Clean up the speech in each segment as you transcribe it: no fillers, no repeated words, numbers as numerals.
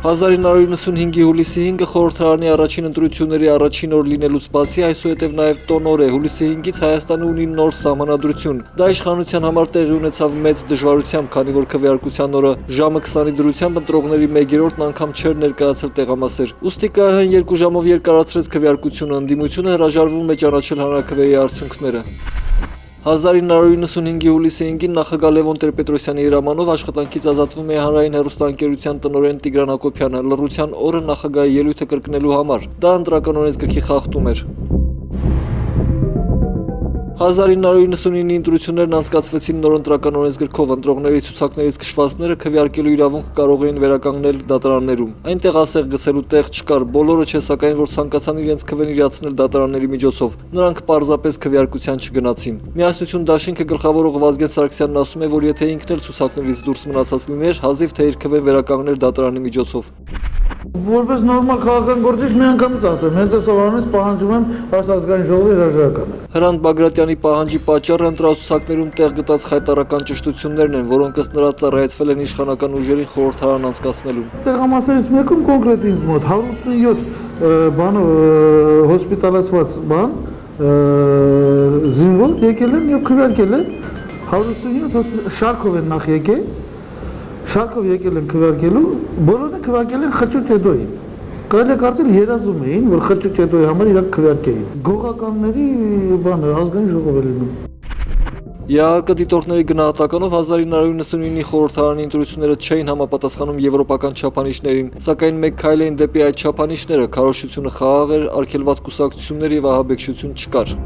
1995-ի հուլիսի 5-ը խորհրդարանի առաջին ընտրությունների առաջին օր լինելուց բացի այսուհետև նաև տոնոր է։ Հուլիսի 5-ից Հայաստանը ունի նոր սահմանադրություն։ Դա իշխանության համար տեղի ունեցավ մեծ դժվարությամբ, քանի որ քվեարկության օրը ժամը 20-ի դրությամբ ընտրողների 1/3-ն անգամ չէր ներկայացել տեղամասեր։ Ուստի ԿՀ-ն 2 ժամով երկարացրեց քվեարկությունը, ընդդիմությունը հրաժարվում է ճանաչել հանրաքվեի արդյունքները։ 1995-ի հուլիսի 5-ին նախագահ Լևոն Տեր-Պետրոսյանի հրամանով աշխատանքից ազատվում է հանրային հեռուստաընկերության տնօրեն Տիգրան Հակոբյանը լռության օրը նախագահի ելույթը կրկնելու համար։ Դա ընտրական օրենսգրքի խախտում էր։ 1999-ի ընտրություններն անցկացվեցին նոր ընտրական օրենսգրքով, ընտրողների ցուցակներից քշվածները քվեարկելու իրավունք կարող էին վերականգնել դատարաններում։ Այնտեղ ասեղ գցելու տեղ չկար, բոլորը չէ, սակայն որ ցանկացան իրենց քվեն իրացնել դատարանների միջոցով, նրանք պարզապես քվեարկության չգնացին։ Միասնություն դաշինքը գլխավորող Վազգեն Սարգսյանն ասում է, որ եթե ինքն էլ ցուցակներից դուրս մնացած լիներ, հազիվ թե իր քվեն վերականգներ դատարանի միջոցով։ Որպես նորմալ քաղաքական գործիչ մի անգամից ասեմ, հենց այս օրվանից պահանջում եմ ազգային ժողովի հրաժարականը։ Հրանտ Բագրատյանի պահանջի պատճառը ընտրացուցակներում տեղ գտած խայտարական ճշտություններն են, որոնք ըստ նրա ծառայեցվել են իշխանական ուժերին խորհրդարան անցկացնելուն։ Տեղամասերից մեկում կոնկրետ ինձ մոտ 187 հոսպիտալացված զինվոր եկել են եւ քվեարկել են 187 շարքով են նախ եկել։ Շարքով եկել են քվեարկելու, բոլորը քվեարկել են խճուճեդոյին։ Կարելի է կարծել երազում էին, որ խճուճեդոյի համար իրանք քվեարկեին։ Գողականների ազգային ժողով է լինում։ ԵԱՀԿ դիտորդների գնահատականով 1999-ի խորհրդարանի ընտրությունները չէին համապատասխանում եվրոպական չափանիշներին, սակայն մեկ քայլ էին դեպի այդ չափանիշները, քարոզչությունը խաղաղ էր, արգելված կուսակցություններ եւ ահաբեկչություն չկար։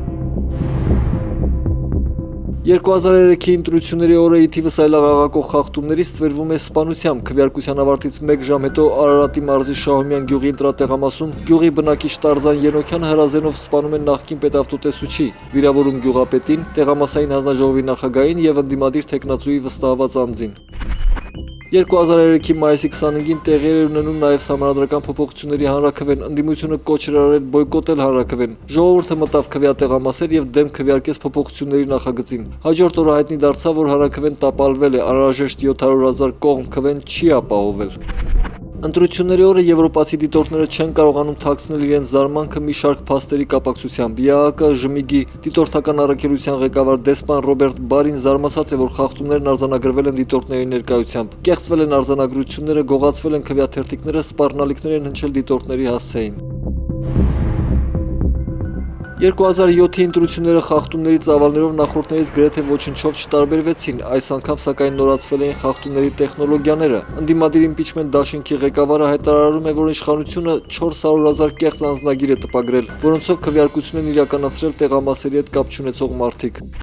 2003-ի ընտրությունների օրը ի թիվս այլաղաղակող խախտումներից ստվերվում է սպանությամբ։ Քվեարկության ավարտից 1 ժամ հետո Արարատի մարզի Շահումյան գյուղի ընտրատեղամասում գյուղի բնակիչ Տարզան Ենոքյանը հրազենով սպանում են նախկին պետավտոտեսուչի, վիրավորում գյուղապետին, տեղամասային հանձնաժողովի նախագահին եւ ընդդիմադիր թեկնածուի վստահված անձին։ 2003-ի մայիսի 25-ին տեղի էր ունենում նաև սահմանադրական փոփոխությունների հանրաքվեն, ընդդիմությունը կոչ էր արել բոյկոտել հանրաքվեն։ Ժողովուրդը մտավ քվեատեղամասեր եւ դեմ քվեարկեց փոփոխությունների նախագծին։ Հաջորդ օրը հայտնի դարձավ, որ հանրաքվեն տապալվել է, անհրաժեշտ 700,000 կողմ քվեն չի ապահովել։ Ընտրությունների օրը եվրոպացի դիտորդները չեն կարողանում թաքցնել իրենց զարմանքը մի շարք փաստերի կապակցությամբ։ ԵԱՀԿ ԺՄԻԳ-ի դիտորդական առաքելության ղեկավար դեսպան Ռոբերտ Բարին զարմացած է, որ խախտումներն արձանագրվել են դիտորդների ներկայությամբ։ Կեղծվել են արձանագրությունները, գողացվել են քվեաթերթիկները, սպառնալիքներ են հնչել դիտորդների հասցեին։ 2007-ի ընտրությունները խախտումների ծավալներով նախորդներից գրեթե ոչնչով չտարբերվեցին, այս անգամ սակայն նորացվել էին խախտումների տեխնոլոգիաները։ Ընդդիմադիր իմպիչմենտ դաշինքի ղեկավարը հայտարարում է, որ իշխանությունը 400,000 կեղծ անձնագիր է տպագրել, որոնցով քվեարկություն են իրականացրել տեղամասերի հետ կապ չունեցող մարդիկ։